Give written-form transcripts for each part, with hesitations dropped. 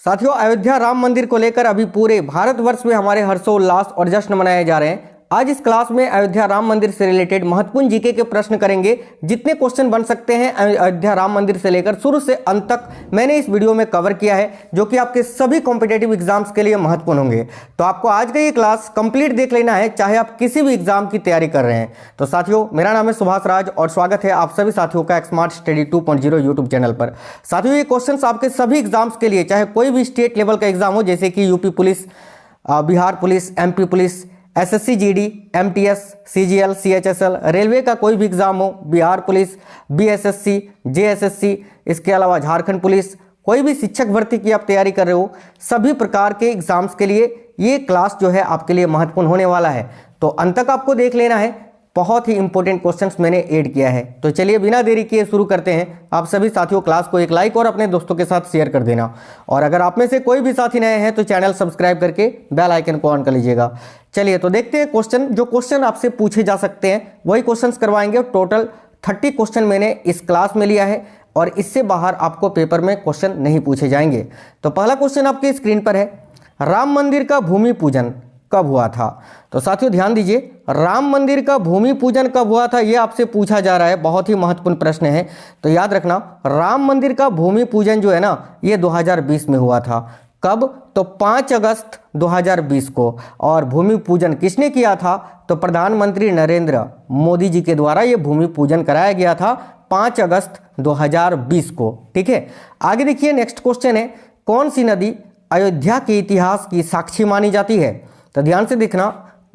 साथियों, अयोध्या राम मंदिर को लेकर अभी पूरे भारतवर्ष में हमारे हर्षोल्लास और जश्न मनाए जा रहे हैं। आज इस क्लास में अयोध्या राम मंदिर से रिलेटेड महत्वपूर्ण जीके के प्रश्न करेंगे। जितने क्वेश्चन बन सकते हैं अयोध्या राम मंदिर से लेकर शुरू से अंत तक मैंने इस वीडियो में कवर किया है, जो कि आपके सभी कॉम्पिटेटिव एग्जाम्स के लिए महत्वपूर्ण होंगे। तो आपको आज का ये क्लास कंप्लीट देख लेना है, चाहे आप किसी भी एग्जाम की तैयारी कर रहे हैं। तो साथियों, मेरा नाम है सुभाष राज और स्वागत है आप सभी साथियों का स्मार्ट स्टडी 2.0 यूट्यूब चैनल पर। साथियों, ये क्वेश्चन आपके सभी एग्जाम्स के लिए, चाहे कोई भी स्टेट लेवल का एग्जाम हो, जैसे कि UP police, Bihar police, MP police, SSC GD, MTS, CGL, CHSL, railway का कोई भी एग्जाम हो, बिहार पुलिस, बीएसएससी, जेएसएससी, इसके अलावा झारखंड पुलिस, कोई भी शिक्षक भर्ती की आप तैयारी कर रहे हो, सभी प्रकार के एग्जाम्स के लिए ये क्लास जो है आपके लिए महत्वपूर्ण होने वाला है। तो अंत तक आपको देख लेना है, बहुत ही इंपॉर्टेंट क्वेश्चंस मैंने ऐड किया है। तो चलिए बिना देरी किए शुरू करते हैं। आप सभी साथियों क्लास को एक लाइक और अपने दोस्तों के साथ शेयर कर देना, और अगर आप में से कोई भी साथी नए हैं तो चैनल सब्सक्राइब करके बेल आइकन को ऑन कर लीजिएगा। चलिए तो देखते हैं क्वेश्चन। जो क्वेश्चन आपसे पूछे जा सकते हैं वही क्वेश्चन करवाएंगे। टोटल 30 क्वेश्चन मैंने इस क्लास में लिया है और इससे बाहर आपको पेपर में क्वेश्चन नहीं पूछे जाएंगे। तो पहला क्वेश्चन आपके स्क्रीन पर है, राम मंदिर का भूमि पूजन कब हुआ था? तो साथियों ध्यान दीजिए, राम मंदिर का भूमि पूजन कब हुआ था ये आपसे पूछा जा रहा है। बहुत ही महत्वपूर्ण प्रश्न है, तो याद रखना राम मंदिर का भूमि पूजन जो है ना, ये 2020 में हुआ था। कब? तो 5 अगस्त 2020 को। और भूमि पूजन किसने किया था? तो प्रधानमंत्री नरेंद्र मोदी जी के द्वारा ये भूमि पूजन कराया गया था 5 अगस्त 2020 को। ठीक है, आगे देखिए नेक्स्ट क्वेश्चन है, कौन सी नदी अयोध्या के इतिहास की साक्षी मानी जाती है? तो ध्यान से देखना,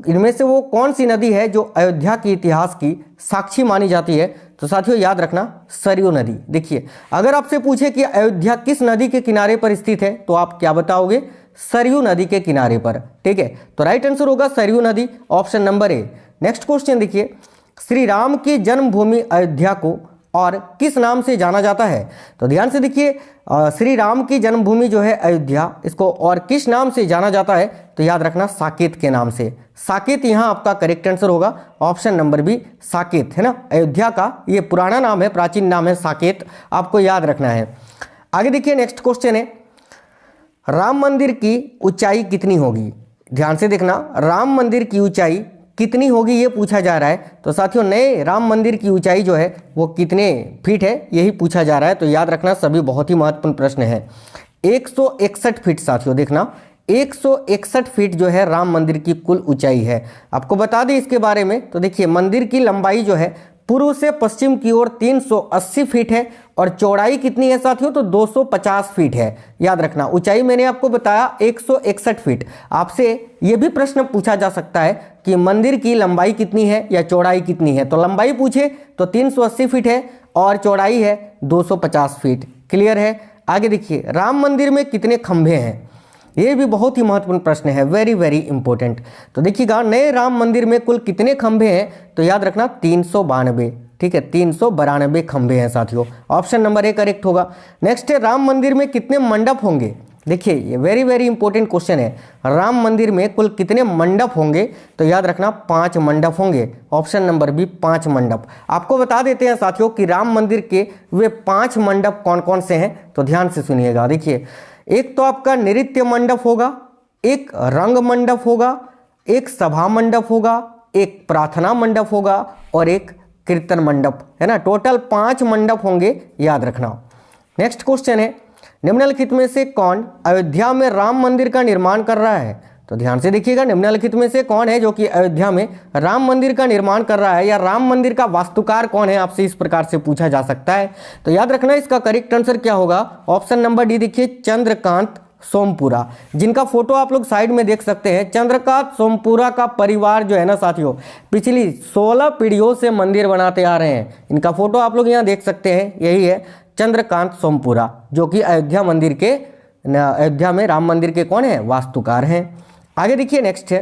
इनमें से वो कौन सी नदी है जो अयोध्या के इतिहास की साक्षी मानी जाती है? तो साथियों याद रखना, सरयू नदी। देखिए, अगर आपसे पूछे कि अयोध्या किस नदी के किनारे पर स्थित है तो आप क्या बताओगे? सरयू नदी के किनारे पर। ठीक है, तो राइट आंसर होगा सरयू नदी, option number A. Next question देखिए, श्री राम की जन्मभूमि अयोध्या को और किस नाम से जाना जाता है? तो ध्यान से देखिए, श्री राम की जन्मभूमि जो है अयोध्या, इसको और किस नाम से जाना जाता है? तो याद रखना साकेत के नाम से। साकेत यहाँ आपका करेक्ट आंसर होगा, ऑप्शन नंबर बी साकेत, है ना। अयोध्या का ये पुराना नाम है, प्राचीन नाम है साकेत, आपको याद रखना है। आगे देखिए नेक्स्ट क्वेश्चन है, राम मंदिर की ऊंचाई कितनी होगी? ध्यान से देखना, राम मंदिर की ऊंचाई कितनी होगी ये पूछा जा रहा है। तो साथियों, नए राम मंदिर की ऊंचाई जो है वो कितने फीट है यही पूछा जा रहा है। तो याद रखना, सभी बहुत ही महत्वपूर्ण प्रश्न है। 161 फीट साथियों, देखना 161 फीट जो है राम मंदिर की कुल ऊंचाई है। आपको बता दें इसके बारे में, तो देखिए मंदिर की लंबाई जो है पूर्व से पश्चिम की ओर 380 फीट है और चौड़ाई कितनी है साथियों? तो 250 फीट है। याद रखना, ऊंचाई मैंने आपको बताया 161 फीट। आपसे यह भी प्रश्न पूछा जा सकता है कि मंदिर की लंबाई कितनी है या चौड़ाई कितनी है। तो लंबाई पूछे तो 380 फीट है और चौड़ाई है 250 फीट। क्लियर है? आगे देखिए, राम मंदिर में कितने खंभे हैं? ये भी बहुत ही महत्वपूर्ण प्रश्न है, वेरी वेरी इंपॉर्टेंट। तो देखिएगा, नए राम मंदिर में कुल कितने खंभे हैं? तो याद रखना 392। ठीक है, 392 खंभे हैं साथियों, ऑप्शन नंबर ए करेक्ट होगा। नेक्स्ट है, राम मंदिर में कितने मंडप होंगे? देखिए ये वेरी वेरी इंपॉर्टेंट क्वेश्चन है, राम मंदिर में कुल कितने मंडप होंगे? तो याद रखना 5 मंडप होंगे, ऑप्शन नंबर बी 5 मंडप। आपको बता देते हैं साथियों कि राम मंदिर के वे 5 मंडप कौन कौन से हैं, तो ध्यान से सुनिएगा। देखिए, एक तो आपका नृत्य मंडप होगा, एक रंग मंडप होगा, एक सभा मंडप होगा, एक प्रार्थना मंडप होगा और एक कीर्तन मंडप, है ना। टोटल 5 मंडप होंगे, याद रखना। नेक्स्ट क्वेश्चन है, निम्नलिखित में से कौन अयोध्या में राम मंदिर का निर्माण कर रहा है? तो ध्यान से देखिएगा, निम्नलिखित में से कौन है जो कि अयोध्या में राम मंदिर का निर्माण कर रहा है, या राम मंदिर का वास्तुकार कौन है, आपसे इस प्रकार से पूछा जा सकता है। तो याद रखना, इसका करेक्ट आंसर क्या होगा? ऑप्शन नंबर डी देखिए, चंद्रकांत सोमपुरा, जिनका फोटो आप लोग साइड में देख सकते हैं। चंद्रकांत सोमपुरा का परिवार जो है ना साथियों, पिछली 16 पीढ़ियों से मंदिर बनाते आ रहे हैं। इनका फोटो आप लोग यहाँ देख सकते हैं, यही है चंद्रकांत सोमपुरा, जो कि अयोध्या में राम मंदिर के कौन है? वास्तुकार हैं। आगे देखिए नेक्स्ट है,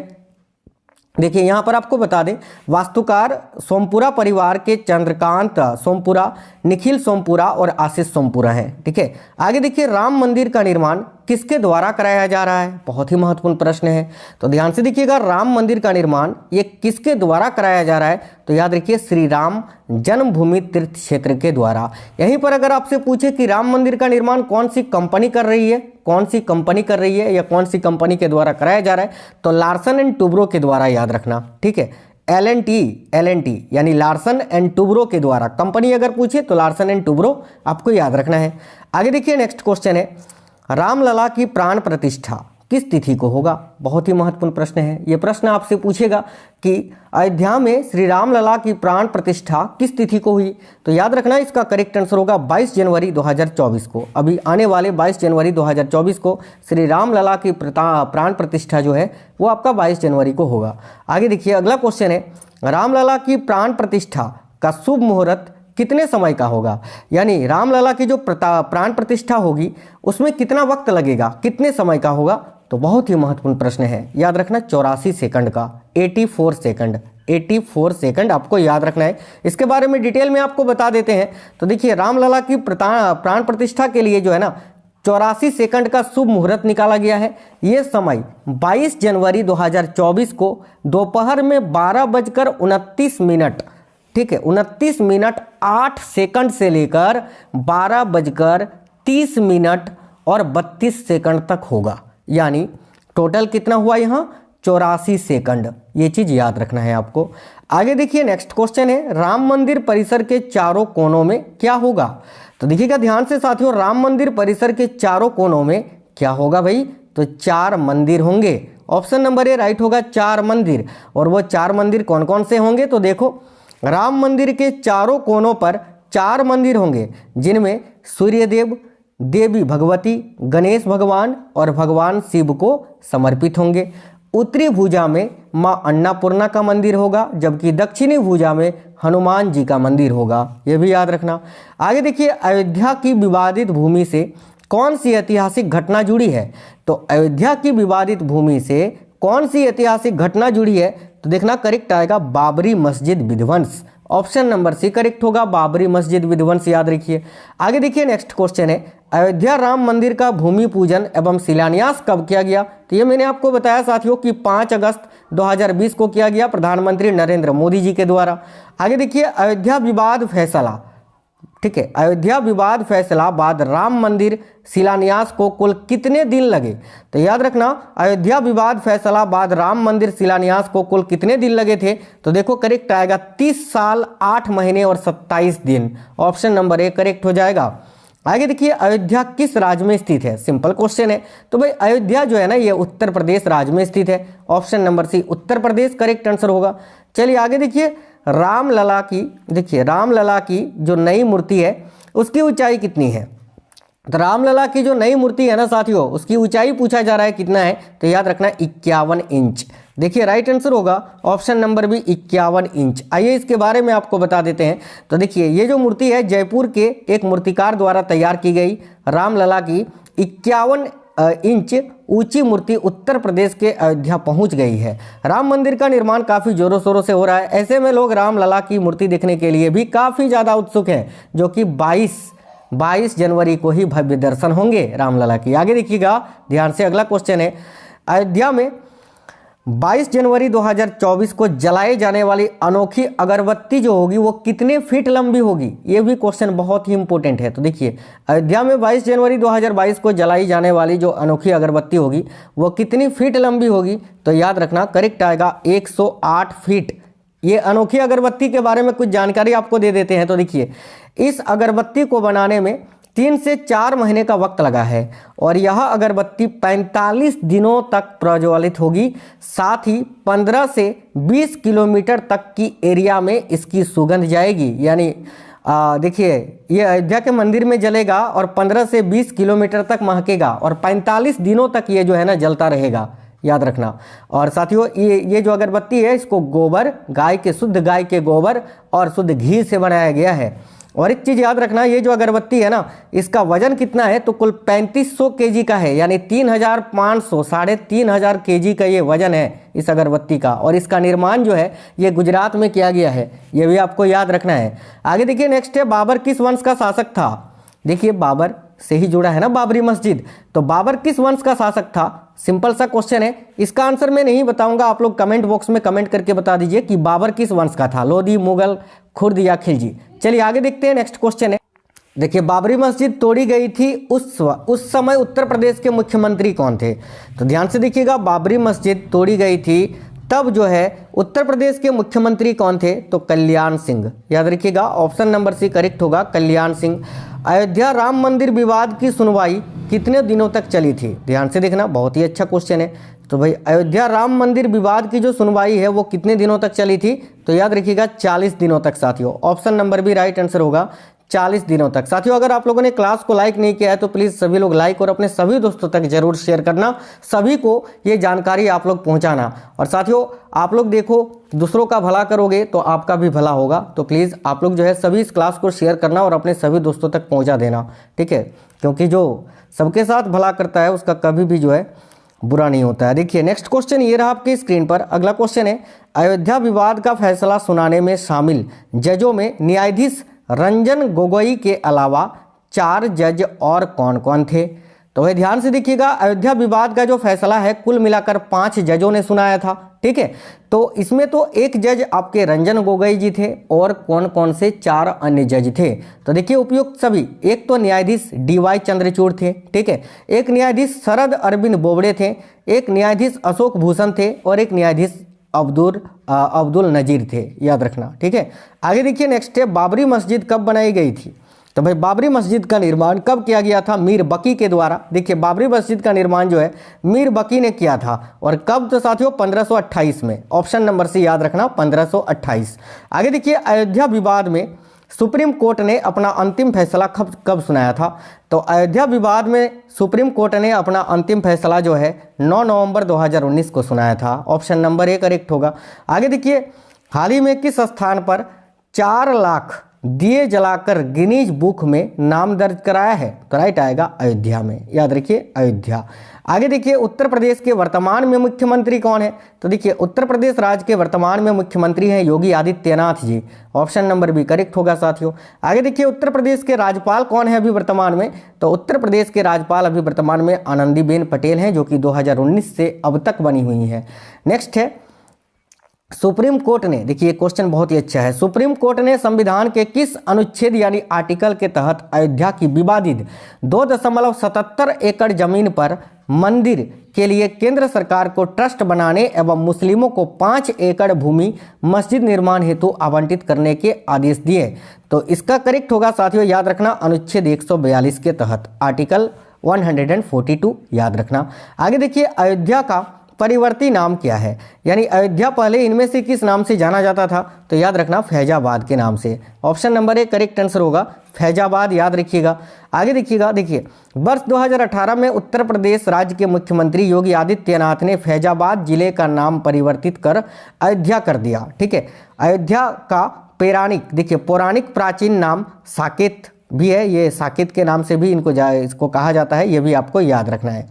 देखिए यहाँ पर आपको बता दें, वास्तुकार सोमपुरा परिवार के चंद्रकांत सोमपुरा, निखिल सोमपुरा और आशीष सोमपुरा हैं। ठीक है, आगे देखिए, राम मंदिर का निर्माण किसके द्वारा कराया जा रहा है? बहुत ही महत्वपूर्ण प्रश्न है, तो ध्यान से देखिएगा। राम मंदिर का निर्माण ये किसके द्वारा कराया जा रहा है? तो याद रखिए श्री राम जन्मभूमि तीर्थ क्षेत्र के द्वारा। यहीं पर अगर आपसे पूछे कि राम मंदिर का निर्माण कौन सी कंपनी कर रही है, कौन सी कंपनी कर रही है या कौन सी कंपनी के द्वारा कराया जा रहा है, तो लार्सन एंड टुब्रो के द्वारा, याद रखना, ठीक है। एल एन टी यानी लार्सन एंड टुब्रो के द्वारा। कंपनी अगर पूछे तो लार्सन एंड टुब्रो आपको याद रखना है। आगे देखिए नेक्स्ट क्वेश्चन है, रामलला की प्राण प्रतिष्ठा किस तिथि को होगा? बहुत ही महत्वपूर्ण प्रश्न है। यह प्रश्न आपसे पूछेगा कि अयोध्या में श्री रामलला की प्राण प्रतिष्ठा किस तिथि को हुई? तो याद रखना इसका करेक्ट आंसर होगा 22 जनवरी 2024 को। अभी आने वाले 22 जनवरी 2024 को श्री रामलला की प्राण प्रतिष्ठा जो है वो आपका 22 जनवरी को होगा। आगे देखिए अगला क्वेश्चन है, रामलला की प्राण प्रतिष्ठा का शुभ मुहूर्त कितने समय का होगा? यानी रामलला की जो प्राण प्रतिष्ठा होगी उसमें कितना वक्त लगेगा, कितने समय का होगा? तो बहुत ही महत्वपूर्ण प्रश्न है, याद रखना 84 सेकंड का, 84 सेकंड, 84 सेकंड आपको याद रखना है। इसके बारे में डिटेल में आपको बता देते हैं। तो देखिए रामलला की प्राण प्रतिष्ठा के लिए जो है ना 84 सेकंड का शुभ मुहूर्त निकाला गया है। ये समय 22 जनवरी 2024 को दोपहर में 12:29, ठीक है, 29 मिनट 8 सेकंड से लेकर 12:30 और 32 सेकंड तक होगा। यानी टोटल कितना हुआ यहाँ? 84 सेकंड। ये चीज याद रखना है आपको। आगे देखिए नेक्स्ट क्वेश्चन है, राम मंदिर परिसर के चारों कोनों में क्या होगा? तो देखिएगा ध्यान से साथियों, राम मंदिर परिसर के चारों कोनों में क्या होगा भाई? तो 4 मंदिर होंगे। ऑप्शन नंबर ए राइट होगा, 4 मंदिर। और वो 4 मंदिर कौन कौन से होंगे? तो देखो राम मंदिर के चारों कोनों पर 4 मंदिर होंगे जिनमें सूर्यदेव, देवी भगवती, गणेश भगवान और भगवान शिव को समर्पित होंगे। उत्तरी भुजा में मां अन्नपूर्णा का मंदिर होगा, जबकि दक्षिणी भुजा में हनुमान जी का मंदिर होगा। यह भी याद रखना। आगे देखिए अयोध्या की विवादित भूमि से कौन सी ऐतिहासिक घटना जुड़ी है? तो अयोध्या की विवादित भूमि से कौन सी ऐतिहासिक घटना जुड़ी है? तो देखना करेक्ट आएगा बाबरी मस्जिद विध्वंस। ऑप्शन नंबर सी करेक्ट होगा, बाबरी मस्जिद विध्वंस, याद रखिए। आगे देखिए नेक्स्ट क्वेश्चन है, अयोध्या राम मंदिर का भूमि पूजन एवं शिलान्यास कब किया गया? तो ये मैंने आपको बताया साथियों कि 5 अगस्त 2020 को किया गया प्रधानमंत्री नरेंद्र मोदी जी के द्वारा। आगे देखिए अयोध्या विवाद फैसला, ठीक है, अयोध्या विवाद फैसला बाद राम मंदिर शिलान्यास को कुल कितने दिन लगे? तो याद रखना अयोध्या विवाद फैसला बाद राम मंदिर शिलान्यास को कुल कितने दिन लगे थे? तो देखो करेक्ट आएगा 30 साल 8 महीने और 27 दिन। ऑप्शन नंबर ए करेक्ट हो जाएगा। आगे देखिए अयोध्या किस राज्य में स्थित है? सिंपल क्वेश्चन है। तो भाई अयोध्या जो है ना ये उत्तर प्रदेश राज्य में स्थित है। Option number C Uttar Pradesh correct answer होगा। चलिए आगे देखिए रामलला की, देखिए रामलला की जो नई मूर्ति है उसकी ऊंचाई कितनी है? तो रामलला की जो नई मूर्ति है ना साथियों उसकी ऊंचाई पूछा जा रहा है कितना है? तो याद रखना 51 इंच। देखिए राइट आंसर होगा ऑप्शन नंबर बी 51 इंच। आइए इसके बारे में आपको बता देते हैं। तो देखिए ये जो मूर्ति है जयपुर के एक मूर्तिकार द्वारा तैयार की गई रामलला की 51 इंच ऊंची मूर्ति उत्तर प्रदेश के अयोध्या पहुंच गई है। राम मंदिर का निर्माण काफ़ी जोरों शोरों से हो रहा है। ऐसे में लोग रामलला की मूर्ति देखने के लिए भी काफ़ी ज़्यादा उत्सुक हैं, जो कि 22 जनवरी को ही भव्य दर्शन होंगे रामलला की। आगे देखिएगा ध्यान से, अगला क्वेश्चन है, अयोध्या में 22 जनवरी 2024 को जलाए जाने वाली अनोखी अगरबत्ती जो होगी वो कितने फीट लंबी होगी? ये भी क्वेश्चन बहुत ही इंपॉर्टेंट है। तो देखिए अयोध्या में 22 जनवरी 2022 को जलाई जाने वाली जो अनोखी अगरबत्ती होगी वो कितनी फीट लंबी होगी? तो याद रखना करेक्ट आएगा 108 फीट। ये अनोखी अगरबत्ती के बारे में कुछ जानकारी आपको दे देते हैं। तो देखिए इस अगरबत्ती को बनाने में 3 से 4 महीने का वक्त लगा है और यह अगरबत्ती 45 दिनों तक प्रज्वलित होगी। साथ ही 15 से 20 किलोमीटर तक की एरिया में इसकी सुगंध जाएगी। यानी देखिए ये अयोध्या के मंदिर में जलेगा और 15 से 20 किलोमीटर तक महकेगा और 45 दिनों तक ये जो है ना जलता रहेगा, याद रखना। और साथियों ये जो अगरबत्ती है इसको गोबर, गाय के शुद्ध गाय के गोबर और शुद्ध घी से बनाया गया है। और एक चीज़ याद रखना, ये जो अगरबत्ती है ना इसका वजन कितना है? तो कुल 3500 केजी का है, यानी 3500 3500 केजी का ये वजन है इस अगरबत्ती का। और इसका निर्माण जो है ये गुजरात में किया गया है, ये भी आपको याद रखना है। आगे देखिए नेक्स्ट है, बाबर किस वंश का शासक था? देखिए बाबर से ही जुड़ा है ना बाबरी मस्जिद। तो बाबर किस वंश का शासक था? सिंपल सा क्वेश्चन है। इसका आंसर मैं नहीं बताऊंगा, आप लोग कमेंट बॉक्स में कमेंट करके बता दीजिए कि बाबर किस वंश का था, लोधी, मुगल, खुर्द या खिलजी। चलिए आगे देखते हैं। नेक्स्ट क्वेश्चन है, देखिए बाबरी मस्जिद तोड़ी गई थी उस समय उत्तर प्रदेश के मुख्यमंत्री कौन थे? तो ध्यान से देखिएगा, बाबरी मस्जिद तोड़ी गई थी तब जो है उत्तर प्रदेश के मुख्यमंत्री कौन थे? तो कल्याण सिंह। याद रखिएगा, ऑप्शन नंबर सी करेक्ट होगा, कल्याण सिंह। अयोध्या राम मंदिर विवाद की सुनवाई कितने दिनों तक चली थी? ध्यान से देखना, बहुत ही अच्छा क्वेश्चन है। तो भाई अयोध्या राम मंदिर विवाद की जो सुनवाई है वो कितने दिनों तक चली थी? तो याद रखिएगा 40 दिनों तक साथियों। ऑप्शन नंबर भी राइट आंसर होगा, 40 दिनों तक। साथियों अगर आप लोगों ने क्लास को लाइक नहीं किया है तो प्लीज़ सभी लोग लाइक और अपने सभी दोस्तों तक जरूर शेयर करना, सभी को ये जानकारी आप लोग पहुंचाना। और साथियों आप लोग देखो, दूसरों का भला करोगे तो आपका भी भला होगा। तो प्लीज़ आप लोग जो है सभी इस क्लास को शेयर करना और अपने सभी दोस्तों तक पहुँचा देना, ठीक है? क्योंकि जो सबके साथ भला करता है उसका कभी भी जो है बुरा नहीं होता है। देखिए नेक्स्ट क्वेश्चन ये रहा आपकी स्क्रीन पर। अगला क्वेश्चन है, अयोध्या विवाद का फैसला सुनाने में शामिल जजों में न्यायाधीश रंजन गोगोई के अलावा 4 जज और कौन कौन थे? तो वह ध्यान से देखिएगा, अयोध्या विवाद का जो फैसला है कुल मिलाकर 5 जजों ने सुनाया था, ठीक है? तो इसमें तो एक जज आपके रंजन गोगोई जी थे और कौन कौन से 4 अन्य जज थे? तो देखिए उपयुक्त सभी, एक तो न्यायाधीश DY चंद्रचूड़ थे, ठीक है, एक न्यायाधीश शरद अरविंद बोबड़े थे, एक न्यायाधीश अशोक भूषण थे और एक न्यायाधीश अब्दुल नजीर थे। याद रखना, ठीक है? आगे देखिए नेक्स्ट है, बाबरी मस्जिद कब बनाई गई थी? तो भाई बाबरी मस्जिद का निर्माण कब किया गया था? मीर बकी के द्वारा। देखिए बाबरी मस्जिद का निर्माण जो है मीर बकी ने किया था और कब? तो साथियों 1528 में। ऑप्शन नंबर से याद रखना, 1528। आगे देखिए, अयोध्या विवाद में सुप्रीम कोर्ट ने अपना अंतिम फैसला कब सुनाया था? तो अयोध्या विवाद में सुप्रीम कोर्ट ने अपना अंतिम फैसला जो है 9 नवंबर 2019 को सुनाया था। ऑप्शन नंबर ए करेक्ट होगा। आगे देखिए, हाल ही में किस स्थान पर 4 लाख दिए जलाकर गिनीज बुक में नाम दर्ज कराया है? तो राइट आएगा अयोध्या में। याद रखिए अयोध्या। आगे देखिए, उत्तर प्रदेश के वर्तमान में मुख्यमंत्री कौन है? तो देखिए उत्तर प्रदेश राज्य के वर्तमान में मुख्यमंत्री हैं योगी आदित्यनाथ जी। ऑप्शन नंबर भी करेक्ट होगा साथियों। आगे देखिए, उत्तर प्रदेश के राज्यपाल कौन है अभी वर्तमान में? तो उत्तर प्रदेश के राज्यपाल अभी वर्तमान में आनंदीबेन पटेल हैं, जो कि 2019 से अब तक बनी हुई हैं। नेक्स्ट है, सुप्रीम कोर्ट ने, देखिए क्वेश्चन बहुत ही अच्छा है, सुप्रीम कोर्ट ने संविधान के किस अनुच्छेद यानी आर्टिकल के तहत अयोध्या की विवादित 2.77 एकड़ जमीन पर मंदिर के लिए केंद्र सरकार को ट्रस्ट बनाने एवं मुस्लिमों को 5 एकड़ भूमि मस्जिद निर्माण हेतु आवंटित करने के आदेश दिए? तो इसका करेक्ट होगा साथियों, याद रखना, अनुच्छेद 142 के तहत, आर्टिकल 142 याद रखना। आगे देखिए, अयोध्या का परिवर्ती नाम क्या है? यानी अयोध्या पहले इनमें से किस नाम से जाना जाता था? तो याद रखना, फैजाबाद के नाम से। Option number A correct answer होगा, फैजाबाद। याद रखिएगा। आगे देखिएगा, देखिए वर्ष 2018 में उत्तर प्रदेश राज्य के मुख्यमंत्री योगी आदित्यनाथ ने फैजाबाद जिले का नाम परिवर्तित कर अयोध्या कर दिया, ठीक है? अयोध्या का पौराणिक प्राचीन नाम साकेत भी है, ये साकेत के नाम से भी इसको कहा जाता है, ये भी आपको याद रखना है।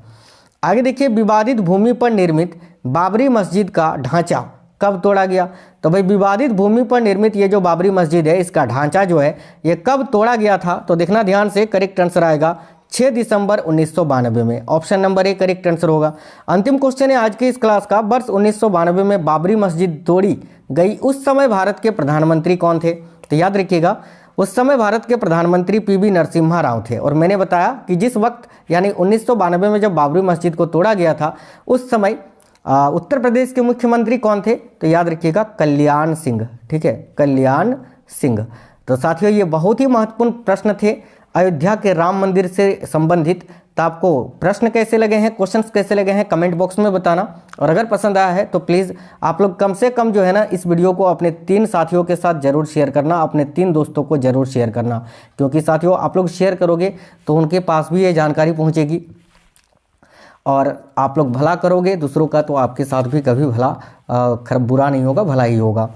आगे देखिए, विवादित भूमि पर निर्मित बाबरी मस्जिद का ढांचा कब तोड़ा गया? तो भाई विवादित भूमि पर निर्मित ये जो बाबरी मस्जिद है इसका ढांचा जो है ये कब तोड़ा गया था? तो देखना ध्यान से, करेक्ट आंसर आएगा 6 दिसंबर 1992 में। Option number A correct answer होगा। अंतिम क्वेश्चन है आज की इस क्लास का, वर्ष 1992 में बाबरी मस्जिद तोड़ी गई उस समय भारत के प्रधानमंत्री कौन थे? तो याद रखिएगा, उस समय भारत के प्रधानमंत्री PV नरसिम्हा राव थे। और मैंने बताया कि जिस वक्त यानी 1992 में जब बाबरी मस्जिद को तोड़ा गया था उस समय उत्तर प्रदेश के मुख्यमंत्री कौन थे? तो याद रखिएगा, कल्याण सिंह, ठीक है, कल्याण सिंह। तो साथियों ये बहुत ही महत्वपूर्ण प्रश्न थे अयोध्या के राम मंदिर से संबंधित। तो आपको प्रश्न कैसे लगे हैं, क्वेश्चंस कैसे लगे हैं, कमेंट बॉक्स में बताना। और अगर पसंद आया है तो प्लीज़ आप लोग कम से कम जो है ना इस वीडियो को अपने 3 साथियों के साथ जरूर शेयर करना, अपने 3 दोस्तों को जरूर शेयर करना, क्योंकि साथियों आप लोग शेयर करोगे तो उनके पास भी ये जानकारी पहुंचेगी और आप लोग भला करोगे दूसरों का तो आपके साथ भी कभी भला बुरा नहीं होगा, भला ही होगा।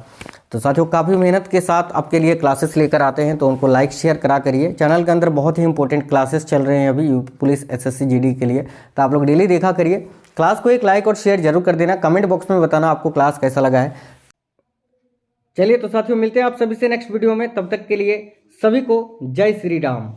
तो साथियों काफ़ी मेहनत के साथ आपके लिए क्लासेस लेकर आते हैं, तो उनको लाइक शेयर करा करिए। चैनल के अंदर बहुत ही इंपॉर्टेंट क्लासेस चल रहे हैं अभी पुलिस SSC GD के लिए, तो आप लोग डेली देखा करिए। क्लास को एक लाइक और शेयर जरूर कर देना, कमेंट बॉक्स में बताना आपको क्लास कैसा लगा है। चलिए तो साथियों मिलते हैं आप सभी से नेक्स्ट वीडियो में, तब तक के लिए सभी को जय श्री राम।